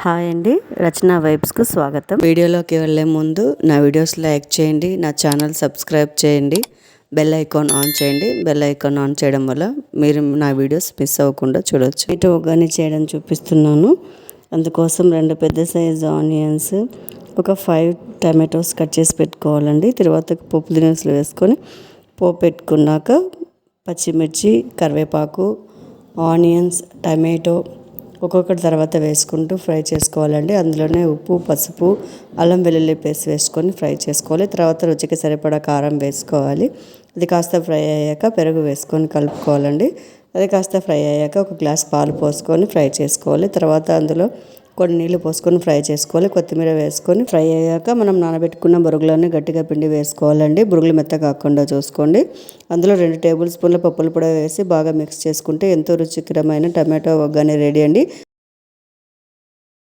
Hi అండి, రచన వైబ్స్కు స్వాగతం. వీడియోలోకి వెళ్ళే ముందు నా వీడియోస్ లైక్ చేయండి, నా ఛానల్ సబ్స్క్రైబ్ చేయండి, బెల్ ఐకాన్ ఆన్ చేయండి. బెల్ ఐకాన్ ఆన్ చేయడం వల్ల మీరు నా వీడియోస్ మిస్ అవ్వకుండా చూడవచ్చు. ఇటు ఒగ్గాని చేయడం చూపిస్తున్నాను. అందుకోసం 2 పెద్ద సైజు ఆనియన్స్, ఒక 5 టమాటోస్ కట్ చేసి పెట్టుకోవాలండి. తర్వాత పోపు దినుసులు వేసుకొని పోపు పెట్టుకున్నాక పచ్చిమిర్చి, కరివేపాకు, ఆనియన్స్, టమాటో ఒక్కొక్కటి తర్వాత వేసుకుంటూ ఫ్రై చేసుకోవాలండి. అందులోనే ఉప్పు, పసుపు, అల్లం వెల్లుల్లి పేస్ట్ వేసుకొని ఫ్రై చేసుకోవాలి. తర్వాత రుచికి సరిపడా కారం వేసుకోవాలి. అది కాస్త ఫ్రై అయ్యాక పెరుగు వేసుకొని కలుపుకోవాలండి. అది కాస్త ఫ్రై అయ్యాక ఒక గ్లాస్ పాలు పోసుకొని ఫ్రై చేసుకోవాలి. తర్వాత అందులో కొన్ని నీళ్లు పోసుకొని ఫ్రై చేసుకోవాలి. కొత్తిమీర వేసుకొని ఫ్రై అయ్యాక మనం నానబెట్టుకున్న బొరుగులన్నీ గట్టిగా పిండి వేసుకోవాలండి. బురుగులు మెత్త కాకుండా చూసుకోండి. అందులో 2 టేబుల్ స్పూన్ల పప్పుల పొడి వేసి బాగా మిక్స్ చేసుకుంటే ఎంతో రుచికరమైన టమాటో ఒగ్గాని రెడీ అండి.